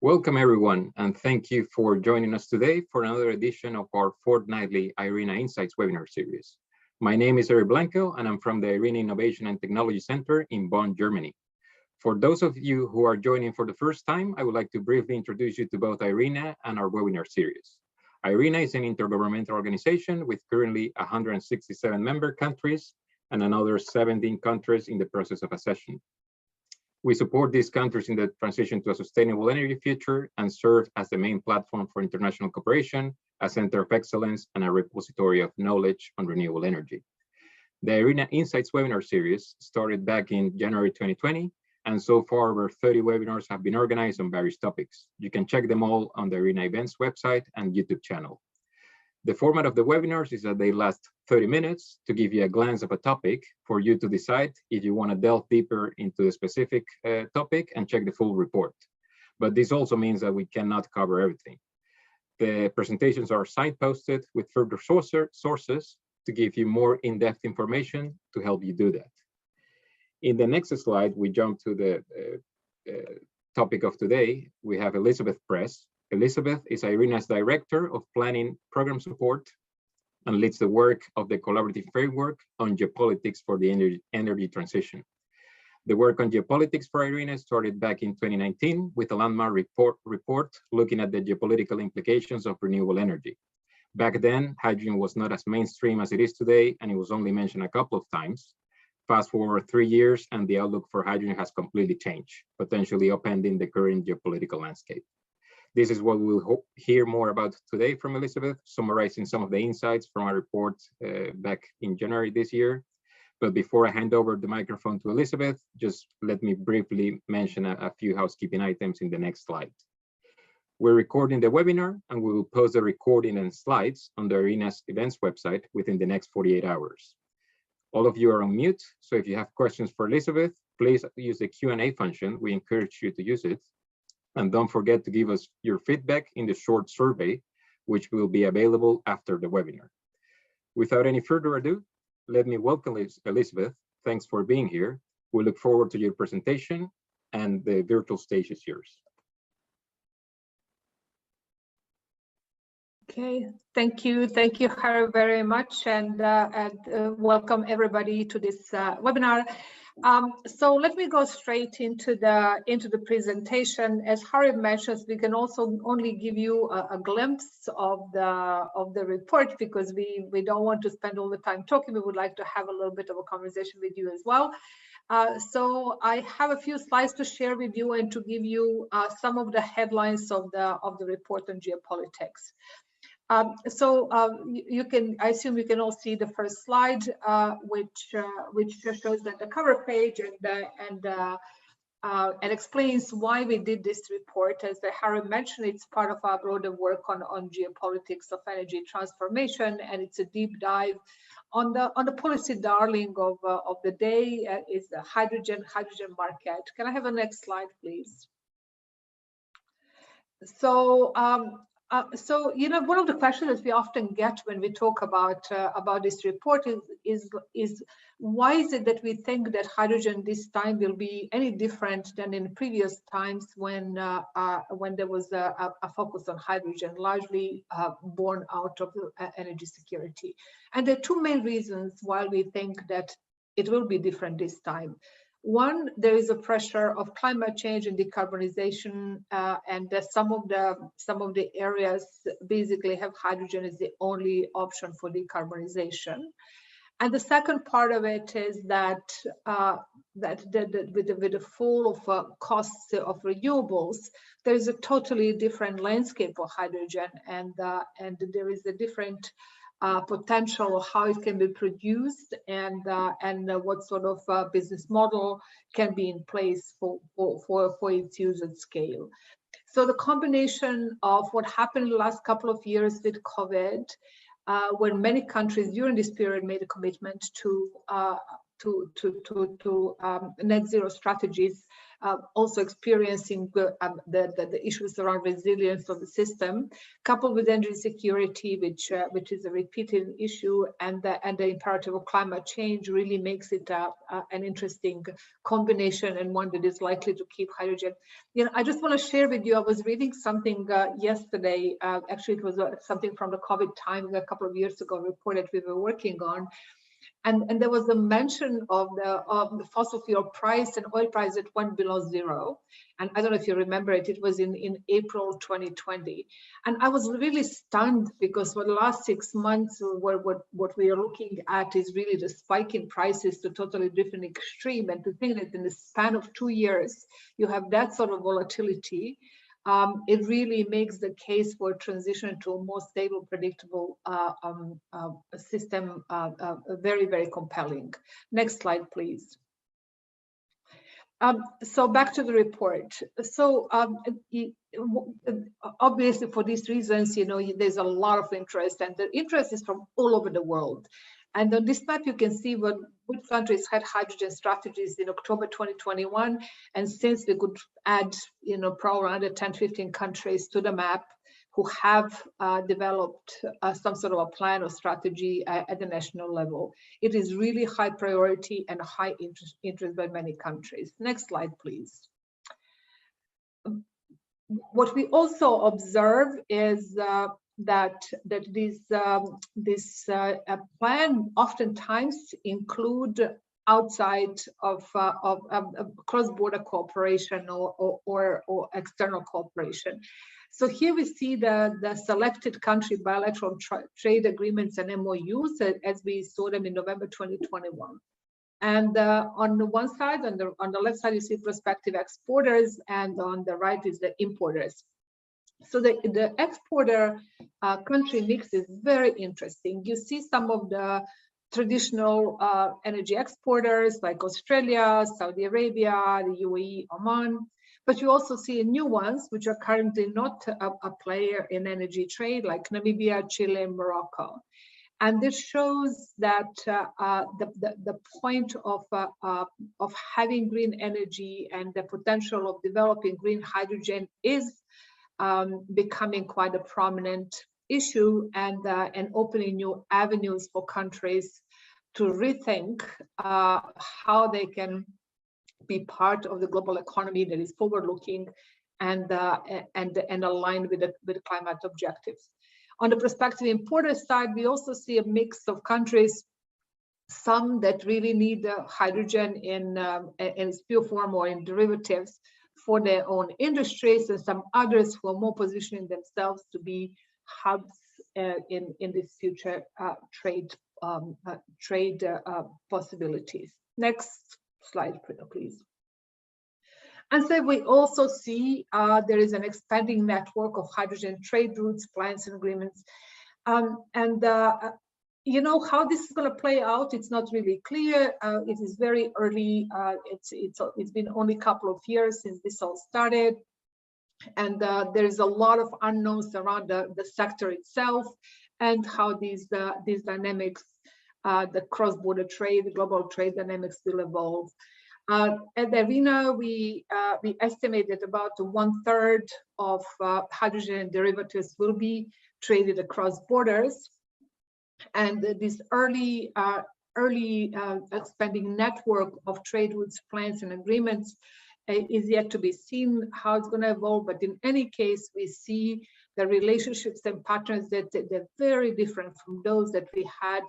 Welcome everyone, and thank you for joining us today for another edition of our fortnightly IRENA Insights webinar series. My name is Eric Blanco, and I'm from the IRENA Innovation and Technology Center in Bonn, Germany. For those of you who are joining for the first time, I would like to briefly introduce you to both IRENA and our webinar series. IRENA is an intergovernmental organization with currently 167 member countries and another 17 countries in the process of accession. We support these countries in the transition to a sustainable energy future and serve as the main platform for international cooperation, a center of excellence, and a repository of knowledge on renewable energy. The IRENA Insights webinar series started back in January 2020, and so far over 30 webinars have been organized on various topics. You can check them all on the IRENA events website and YouTube channel. The format of the webinars is that they last 30 minutes to give you a glance of a topic for you to decide if you want to delve deeper into the specific topic and check the full report. But this also means that we cannot cover everything. The presentations are site-posted with further sources to give you more in-depth information to help you do that. In the next slide, we jump to the topic of today. We have Elizabeth Press. Elizabeth is IRENA's Director of Planning Program Support and leads the work of the Collaborative Framework on Geopolitics for the Energy Transition. The work on geopolitics for IRENA started back in 2019 with a landmark report looking at the geopolitical implications of renewable energy. Back then, hydrogen was not as mainstream as it is today, and it was only mentioned a couple of times. Fast forward 3 years, and the outlook for hydrogen has completely changed, potentially upending the current geopolitical landscape. This is what we'll hear more about today from Elizabeth, summarizing some of the insights from our report back in January this year. But before I hand over the microphone to Elizabeth, just let me briefly mention a few housekeeping items in the next slide. We're recording the webinar, and we will post the recording and slides on the IRENA's events website within the next 48 hours. All of you are on mute, so if you have questions for Elizabeth, please use the Q&A function. We encourage you to use it. And don't forget to give us your feedback in the short survey, which will be available after the webinar. Without any further ado, let me welcome Elizabeth. Thanks for being here. We look forward to your presentation, and the virtual stage is yours. Okay, thank you, Harry, very much, and welcome everybody to this webinar. So let me go straight into the presentation. As Harry mentions, we can also only give you a glimpse of the report because we don't want to spend all the time talking. We would like to have a little bit of a conversation with you as well. So I have a few slides to share with you and to give you some of the headlines of the report on geopolitics. You can, I assume you can all see the first slide, which shows that the cover page and explains why we did this report. As Harry mentioned, it's part of our broader work on geopolitics of energy transformation, and it's a deep dive on the policy darling of the day is the hydrogen market. Can I have a next slide, please? So, you know, one of the questions that we often get when we talk about this report is why is it that we think that hydrogen this time will be any different than in previous times when there was a focus on hydrogen, largely born out of energy security. And there are two main reasons why we think that it will be different this time. One, there is a pressure of climate change and decarbonization, and some of the areas basically have hydrogen as the only option for decarbonization. And the second part of it is that with the fall of costs of renewables, there is a totally different landscape for hydrogen, and there is a different potential of how it can be produced and what sort of business model can be in place for its use at scale. So the combination of what happened in the last couple of years with COVID, when many countries during this period made a commitment to net zero strategies, also experiencing the issues around resilience of the system, coupled with energy security, which is a repeated issue, and the imperative of climate change really makes it an interesting combination, and one that is likely to keep hydrogen. I just want to share with you, I was reading something yesterday, actually it was something from the COVID time a couple of years ago, a report that we were working on. And there was a mention of the fossil fuel price and oil price that went below zero. And I don't know if you remember it, it was in April 2020. And I was really stunned, because for the last 6 months, what we are looking at is really the spike in prices to totally different extreme. And to think that in the span of 2 years, you have that sort of volatility, it really makes the case for transition to a more stable, predictable system very, very compelling. Next slide, please. So back to the report. So obviously, for these reasons, there's a lot of interest, and the interest is from all over the world. And on this map, you can see which countries had hydrogen strategies in October 2021. And since we could add, probably around 10, 15 countries to the map who have developed some sort of a plan or strategy at the national level. It is really high priority and high interest by many countries. Next slide, please. What we also observe is that this plan oftentimes include outside of cross-border cooperation or external cooperation. So here we see the selected country bilateral trade agreements and MOUs as we saw them in November 2021. And on the one side, on the left side, you see prospective exporters, and on the right is the importers. So the exporter country mix is very interesting. You see some of the traditional energy exporters like Australia, Saudi Arabia, the UAE, Oman, but you also see new ones which are currently not a player in energy trade, like Namibia, Chile, and Morocco. And this shows that the point of having green energy and the potential of developing green hydrogen is becoming quite a prominent issue, and opening new avenues for countries to rethink how they can be part of the global economy that is forward-looking and aligned with the climate objectives. On the prospective importer side, we also see a mix of countries, some that really need hydrogen in its pure form or in derivatives for their own industries, and some others who are more positioning themselves to be hubs in this future trade possibilities. Next slide, please. And so we also see there is an expanding network of hydrogen trade routes, plans, and agreements. How this is going to play out, it's not really clear. It is very early. It's been only a couple of years since this all started. And there is a lot of unknowns around the sector itself and how these dynamics, the cross-border trade, the global trade dynamics will evolve. At IRENA, we estimate that about 1/3 of hydrogen derivatives will be traded across borders. And this early expanding network of trade routes, plans, and agreements is yet to be seen how it's going to evolve. But in any case, we see the relationships and patterns that they're very different from those that we had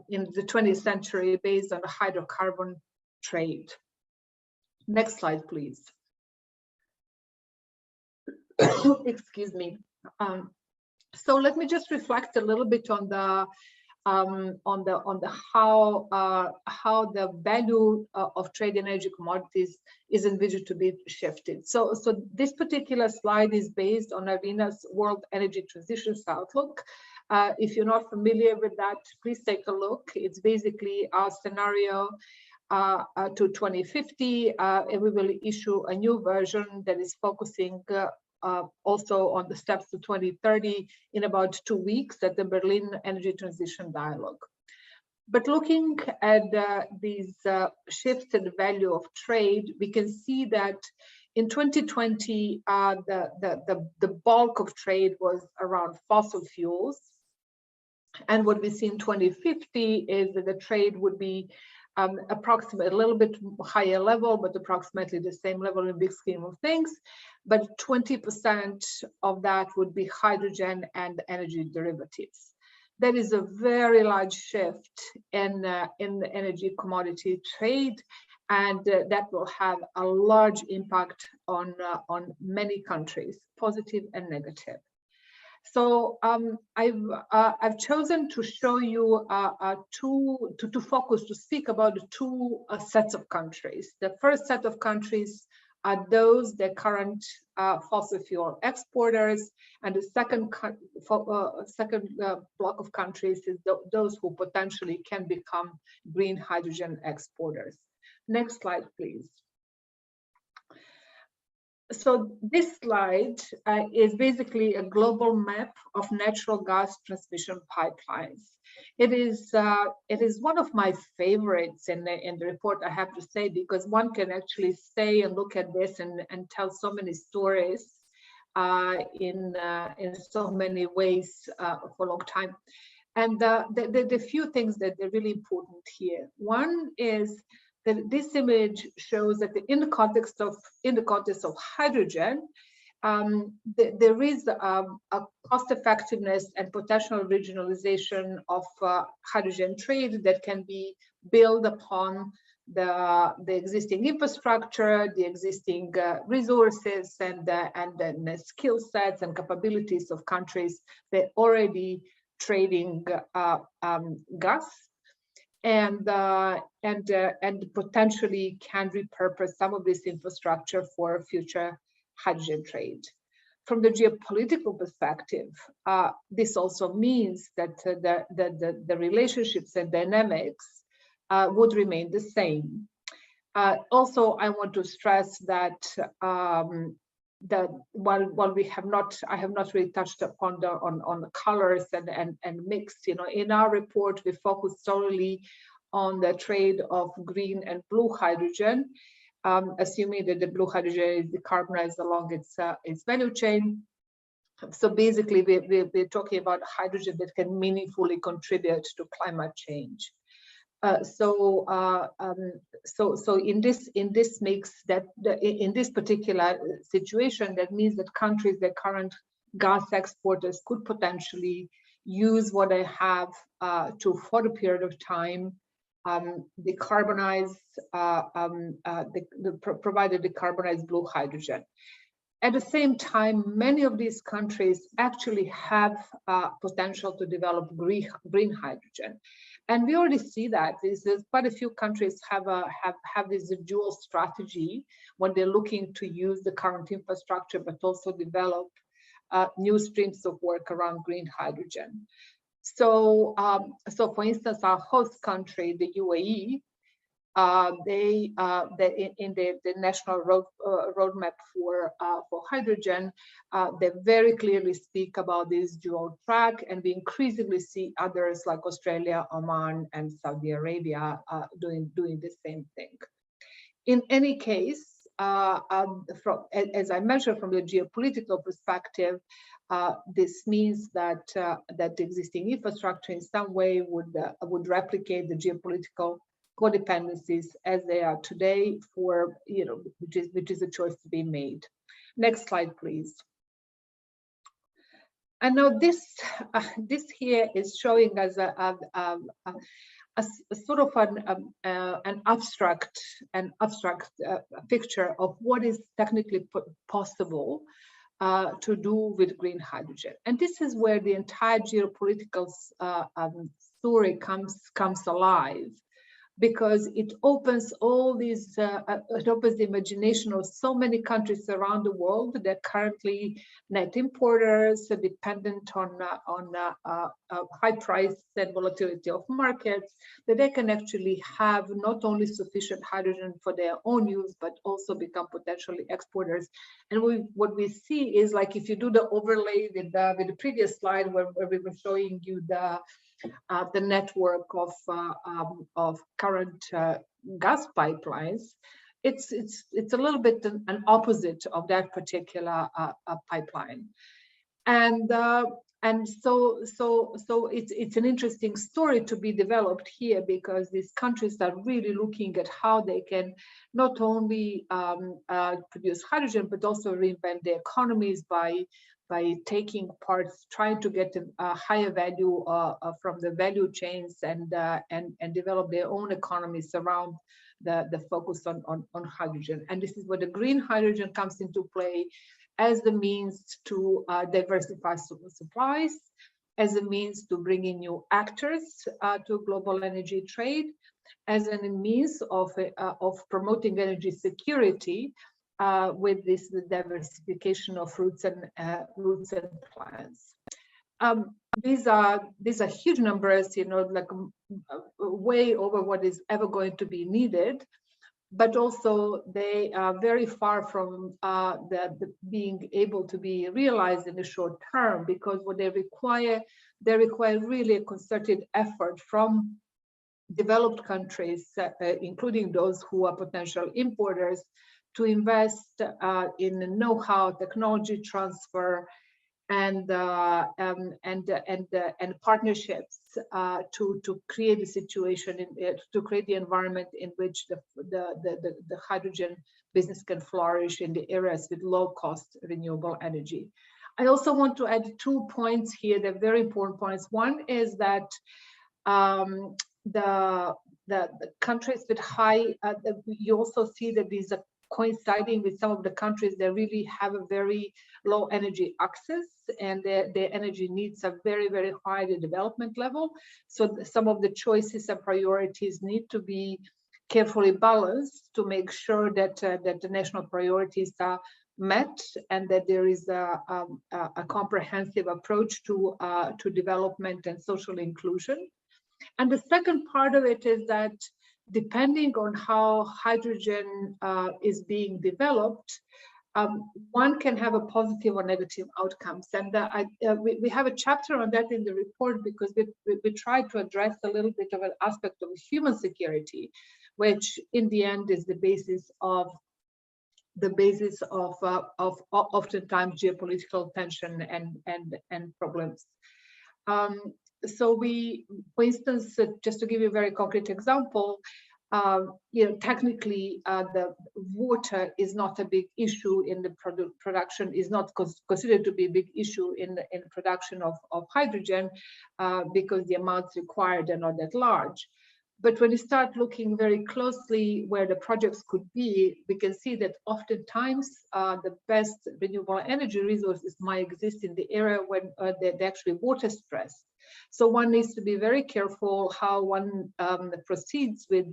in the 20th century based on the hydrocarbon trade. Next slide, please. Excuse me. So let me just reflect a little bit on the how the value of trade in energy commodities is envisioned to be shifted. So this particular slide is based on IRENA's World Energy Transitions Outlook. If you're not familiar with that, please take a look. It's basically our scenario to 2050, and we will issue a new version that is focusing also on the steps to 2030 in about 2 weeks at the Berlin Energy Transition Dialogue. But looking at these shifts in the value of trade, we can see that in 2020, the bulk of trade was around fossil fuels. And what we see in 2050 is that the trade would be approximately a little bit higher level, but approximately the same level in big scheme of things. But 20% of that would be hydrogen and energy derivatives. That is a very large shift in the energy commodity trade, and that will have a large impact on many countries, positive and negative. So I've chosen to show you to focus, to speak about the two sets of countries. The first set of countries are those that current fossil fuel exporters, and the second block of countries is those who potentially can become green hydrogen exporters. Next slide, please. So this slide is basically a global map of natural gas transmission pipelines. It is one of my favorites in the report, I have to say, because one can actually say and look at this and tell so many stories in so many ways for a long time. And the few things that are really important here. One is that this image shows that in the context of hydrogen, there is a cost effectiveness and potential regionalization of hydrogen trade that can be built upon the existing infrastructure, the existing resources, and the skill sets and capabilities of countries that already trading gas. And potentially can repurpose some of this infrastructure for future hydrogen trade. From the geopolitical perspective, this also means that the relationships and dynamics would remain the same. Also, I want to stress that that while I have not really touched upon the colors and mix. You know, in our report we focus solely on the trade of green and blue hydrogen, assuming that the blue hydrogen is decarbonized along its value chain. So basically, we're talking about hydrogen that can meaningfully contribute to climate change. So in this makes that in this particular situation, that means that countries that current gas exporters could potentially use what they have for a period of time, decarbonize, provide a decarbonized blue hydrogen. At the same time, many of these countries actually have potential to develop green hydrogen. And we already see that there's quite a few countries have this dual strategy when they're looking to use the current infrastructure, but also develop new streams of work around green hydrogen. So, for instance, our host country, the UAE, they in the national roadmap for hydrogen, they very clearly speak about this dual track, and we increasingly see others like Australia, Oman, and Saudi Arabia doing the same thing. In any case, as I mentioned, from the geopolitical perspective, this means that the existing infrastructure in some way would replicate the geopolitical codependencies as they are today, for which is a choice to be made. Next slide, please. And now this here is showing us a sort of an abstract picture of what is technically possible to do with green hydrogen. And this is where the entire geopolitical story comes alive, because it opens all these, it opens the imagination of so many countries around the world that are currently net importers, dependent on high price and volatility of markets, that they can actually have not only sufficient hydrogen for their own use, but also become potentially exporters. And what we see is, like, if you do the overlay with the previous slide where we were showing you the network of current gas pipelines, it's a little bit an opposite of that particular pipeline, and so it's an interesting story to be developed here, because these countries are really looking at how they can not only produce hydrogen but also reinvent their economies by taking parts, trying to get a higher value from the value chains, and develop their own economies around the focus on hydrogen. And this is where the green hydrogen comes into play, as the means to diversify supplies, as a means to bring in new actors to global energy trade, as a means of promoting energy security with this diversification of routes and plans. These are huge numbers, like way over what is ever going to be needed. But also they are very far from the being able to be realized in the short term, because what they require really a concerted effort from developed countries, including those who are potential importers, to invest in know-how, technology transfer, and partnerships to create a situation, to create the environment in which the hydrogen business can flourish in the areas with low-cost renewable energy. I also want to add 2 points here. They're very important points. One is that the countries with high, you also see that these are coinciding with some of the countries that really have a very low energy access, and their energy needs are very, very high at the development level. So some of the choices and priorities need to be carefully balanced to make sure that the national priorities are met, and that there is a comprehensive approach to development and social inclusion. And the second part of it is that depending on how hydrogen is being developed, one can have a positive or negative outcomes. And we have a chapter on that in the report, because we try to address a little bit of an aspect of human security, which in the end is the basis of oftentimes geopolitical tension and problems. So for instance, just to give you a very concrete example, technically the water is not a big issue in the production, is not considered to be a big issue in production of hydrogen, because the amounts required are not that large. But when you start looking very closely where the projects could be, we can see that oftentimes the best renewable energy resources might exist in the area when they're actually water stressed. So one needs to be very careful how one proceeds with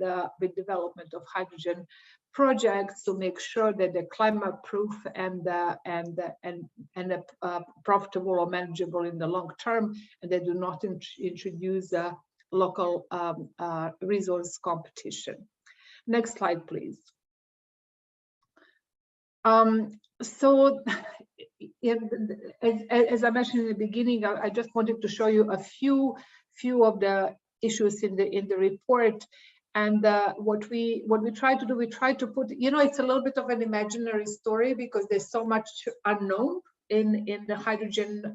development of hydrogen projects to make sure that they're climate proof and profitable or manageable in the long term, and they do not introduce local resource competition. Next slide, please. So as I mentioned in the beginning, I just wanted to show you a few of the issues in the report. And what we try to do, we try to put, it's a little bit of an imaginary story, because there's so much unknown in the hydrogen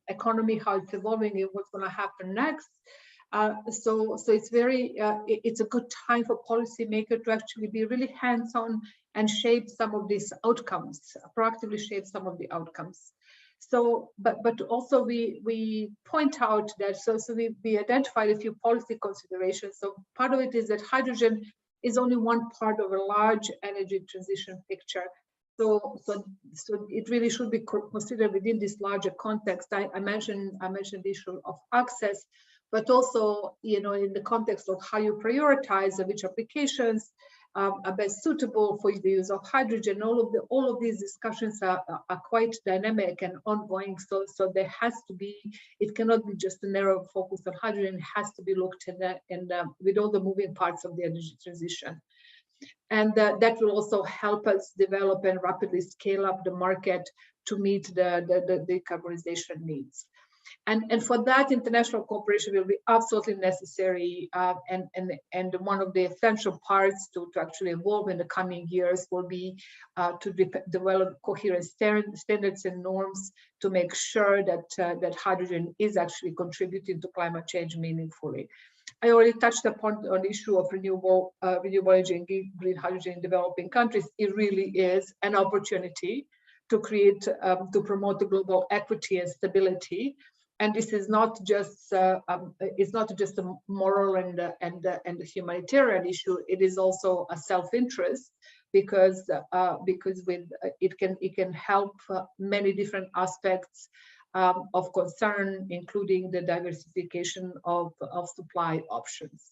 economy, how it's evolving and what's going to happen next. So it's a good time for policymakers to actually be really hands-on and shape some of these outcomes, proactively shape some of the outcomes. So, but also we point out that, so we identified a few policy considerations. So part of it is that hydrogen is only one part of a large energy transition picture. So it really should be considered within this larger context. I mentioned the issue of access, but also, in the context of how you prioritize and which applications are best suitable for the use of hydrogen. All of these discussions are quite dynamic and ongoing. So there has to be, it cannot be just a narrow focus on hydrogen. It has to be looked at with all the moving parts of the energy transition. And that will also help us develop and rapidly scale up the market to meet the decarbonization needs. And for that, international cooperation will be absolutely necessary, and one of the essential parts to actually evolve in the coming years will be to develop coherent standards and norms to make sure that hydrogen is actually contributing to climate change meaningfully. I already touched upon the issue of renewable energy and green hydrogen in developing countries. It really is an opportunity to create, to promote the global equity and stability. And this is not just it's not just a moral and a humanitarian issue. It is also a self-interest, because with it can help many different aspects of concern, including the diversification of supply options.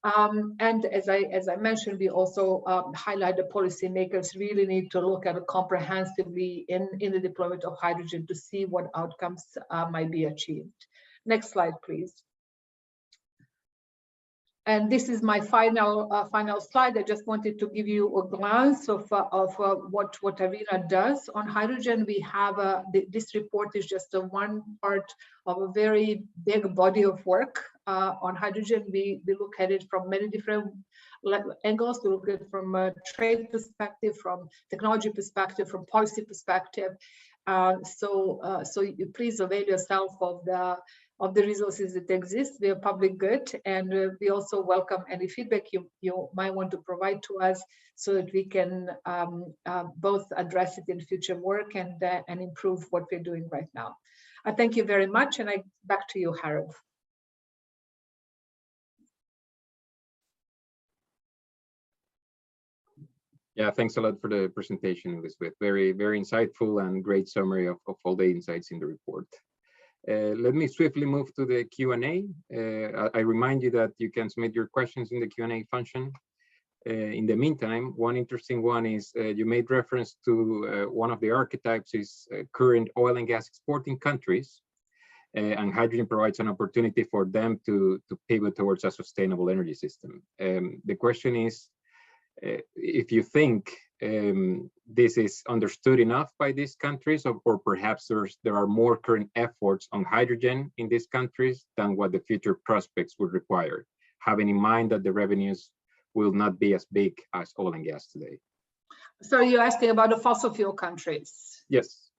And as I mentioned, we also highlight the policymakers really need to look at it comprehensively in the deployment of hydrogen to see what outcomes might be achieved. Next slide, please. And this is my final slide. I just wanted to give you a glance of what IRENA does on hydrogen. We have this report is just one part of a very big body of work on hydrogen. We look at it from many different angles. We look at it from a trade perspective, from technology perspective, from policy perspective. So you please avail yourself of the resources that exist. We are public good, and we also welcome any feedback you might want to provide to us, so that we can both address it in future work and improve what we're doing right now. I thank you very much, and back to you, Harold. Yeah, thanks a lot for the presentation, Elizabeth. Very, very insightful and great summary of all the insights in the report. Let me swiftly move to the Q&A. I remind you that you can submit your questions in the Q&A function. In the meantime, one interesting one is you made reference to one of the archetypes is current oil and gas exporting countries, and hydrogen provides an opportunity for them to pivot towards a sustainable energy system. The question is, if you think this is understood enough by these countries, or perhaps there are more current efforts on hydrogen in these countries than what the future prospects would require, having in mind that the revenues will not be as big as oil and gas today. So you're asking about the fossil fuel countries? Yes.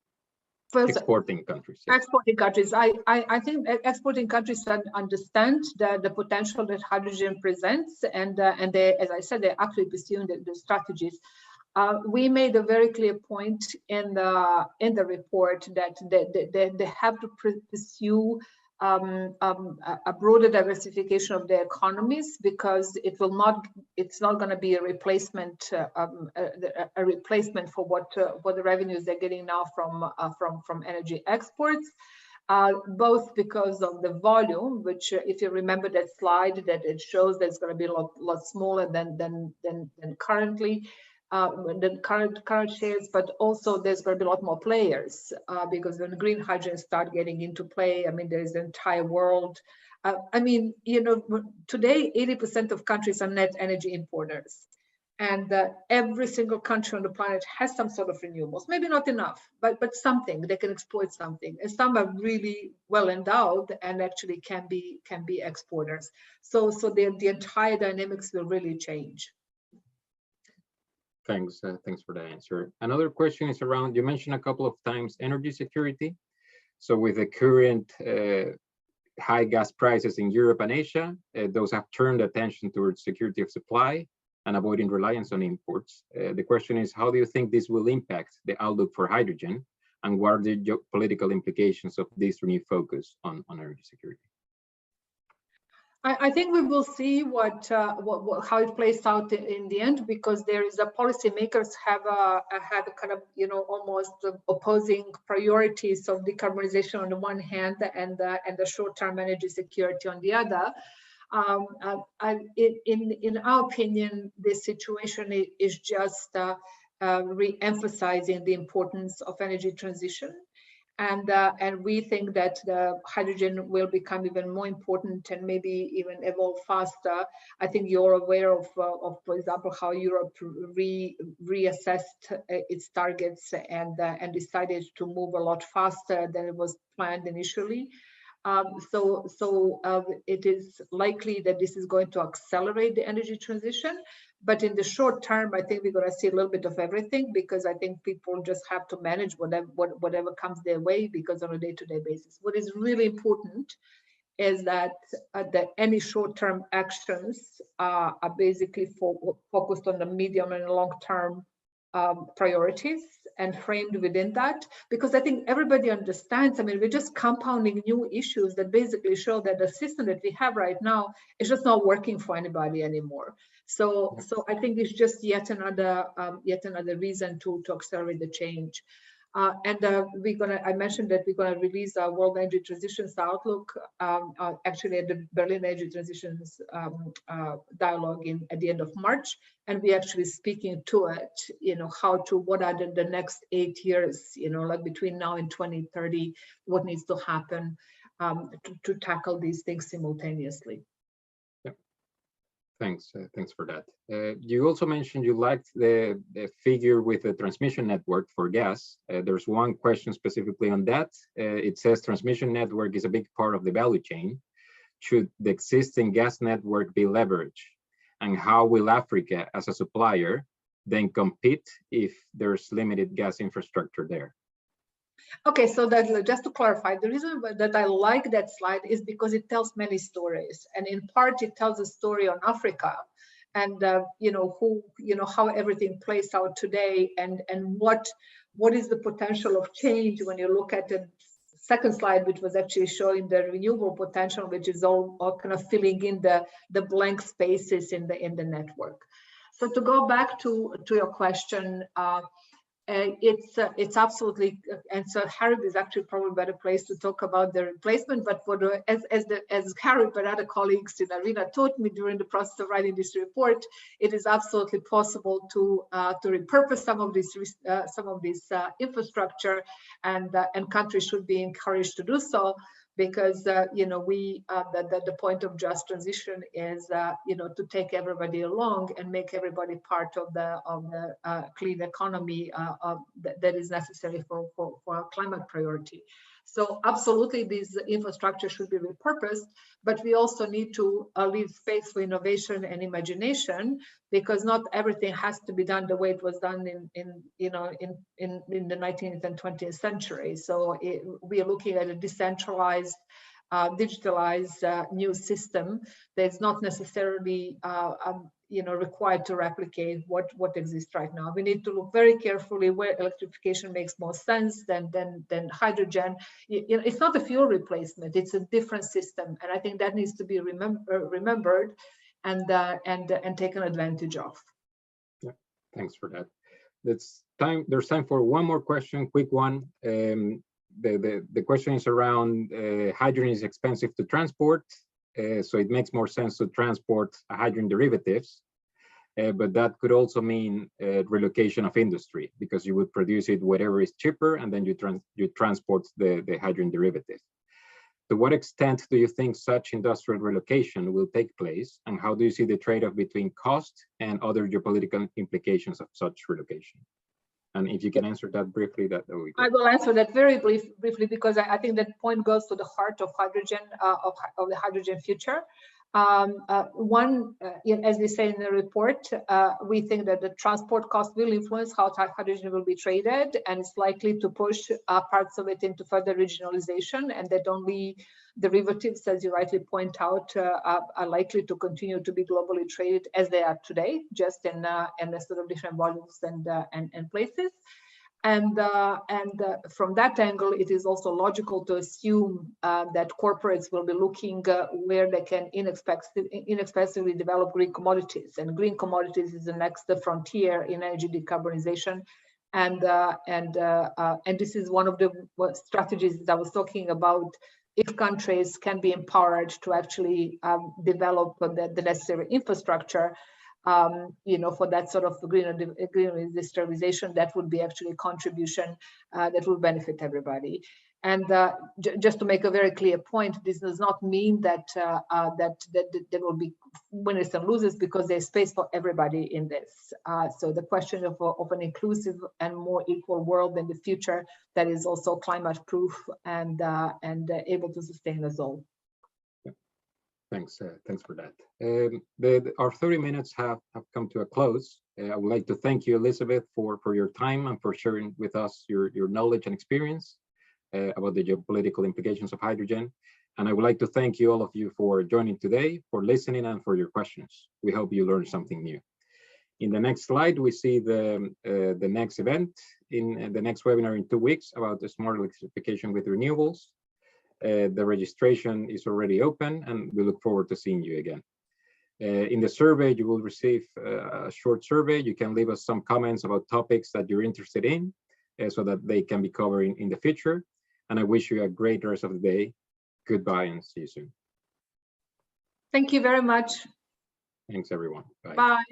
First, exporting countries. Yes. Exporting countries. I think exporting countries understand the potential that hydrogen presents, and they, as I said, they're actually pursuing the strategies. We made a very clear point in the report that they have to pursue a broader diversification of their economies, because it's not going to be a replacement for what the revenues they're getting now from energy exports, both because of the volume, which if you remember that slide, that it shows that it's going to be a lot smaller than currently. The current shares, but also there's going to be a lot more players, because when green hydrogen start getting into play, I mean, there's the entire world. I mean, you know, today 80% of countries are net energy importers, and every single country on the planet has some sort of renewables. Maybe not enough, but something they can exploit something. And some are really well endowed and actually can be exporters. So the entire dynamics will really change. Thanks for the answer. Another question is around, you mentioned a couple of times energy security. So with the current high gas prices in Europe and Asia, those have turned attention towards security of supply and avoiding reliance on imports. The question is, how do you think this will impact the outlook for hydrogen, and what are the geopolitical implications of this renewed focus on energy security? I think we will see how it plays out in the end, because there is policymakers have kind of, you know, almost opposing priorities of decarbonization on the one hand and the short-term energy security on the other. In our opinion, this situation is just re-emphasizing the importance of energy transition. And we think that the hydrogen will become even more important and maybe even evolve faster. I think you're aware of for example, how Europe reassessed its targets and decided to move a lot faster than it was planned initially. So it is likely that this is going to accelerate the energy transition. But in the short term, I think we're going to see a little bit of everything, because I think people just have to manage whatever comes their way, because on a day-to-day basis. What is really important is that any short-term actions are basically focused on the medium and long-term priorities and framed within that, because I think everybody understands. I mean, we're just compounding new issues that basically show that the system that we have right now is just not working for anybody anymore. So I think it's just yet another reason to accelerate the change. I mentioned that we're gonna release our World Energy Transitions Outlook actually at the Berlin Energy Transitions Dialogue at the end of March, and we're actually speaking to it. What are the next 8 years? Like between now and 2030, what needs to happen to tackle these things simultaneously. Thanks for that. You also mentioned you liked the figure with the transmission network for gas. There's one question specifically on that. It says transmission network is a big part of the value chain. Should the existing gas network be leveraged? And how will Africa, as a supplier, then compete if there's limited gas infrastructure there? Okay, so that, just to clarify, the reason that I like that slide is because it tells many stories, and in part it tells a story on Africa, and how everything plays out today, and what is the potential of change when you look at the second slide, which was actually showing the renewable potential, which is all kind of filling in the blank spaces in the network. So to go back to your question. It's absolutely, and so Harry is actually probably a better place to talk about the replacement. But as Harry but other colleagues in IRENA taught me during the process of writing this report, it is absolutely possible to repurpose some of this infrastructure, and countries should be encouraged to do so. Because the point of just transition is to take everybody along and make everybody part of the clean economy that is necessary for our climate priority. So absolutely, this infrastructure should be repurposed, but we also need to leave space for innovation and imagination, because not everything has to be done the way it was done in the 19th and 20th century. So we are looking at a decentralized, digitalized new system that's not necessarily required to replicate what exists right now. We need to look very carefully where electrification makes more sense than hydrogen. It's not a fuel replacement; it's a different system, and I think that needs to be remembered and taken advantage of. Yeah, thanks for that. There's time for one more question, quick one. The question is around hydrogen is expensive to transport. So it makes more sense to transport hydrogen derivatives, but that could also mean relocation of industry, because you would produce it wherever is cheaper, and then you transport the hydrogen derivative. To what extent do you think such industrial relocation will take place, and how do you see the trade-off between cost and other geopolitical implications of such relocation? And if you can answer that briefly, that would be great. I will answer that very briefly, because I think that point goes to the heart of hydrogen, of the hydrogen future. As we say in the report, we think that the transport cost will influence how hydrogen will be traded, and it's likely to push parts of it into further regionalization, and that only derivatives, as you rightly point out, are likely to continue to be globally traded as they are today, just in a sort of different volumes and places. And from that angle, it is also logical to assume that corporates will be looking where they can inexpensively develop green commodities. And green commodities is the next frontier in energy decarbonization. And this is one of the strategies that I was talking about. If countries can be empowered to actually develop the necessary infrastructure, for that sort of green industrialization, that would be actually a contribution that will benefit everybody. And just to make a very clear point, this does not mean that there will be winners and losers, because there's space for everybody in this. So the question of an inclusive and more equal world in the future that is also climate proof and able to sustain us all. Yeah. Thanks for that. Our 30 minutes have come to a close. I would like to thank you, Elizabeth, for your time and for sharing with us your knowledge and experience about the geopolitical implications of hydrogen. And I would like to thank you, all of you, for joining today, for listening, and for your questions. We hope you learned something new. In the next slide, we see the next event in the next webinar in 2 weeks about the smart electrification with renewables. The registration is already open, and we look forward to seeing you again. In the survey, you will receive a short survey. You can leave us some comments about topics that you're interested in, so that they can be covered in the future. And I wish you a great rest of the day. Goodbye, and see you soon. Thank you very much. Thanks, everyone. Bye. Bye.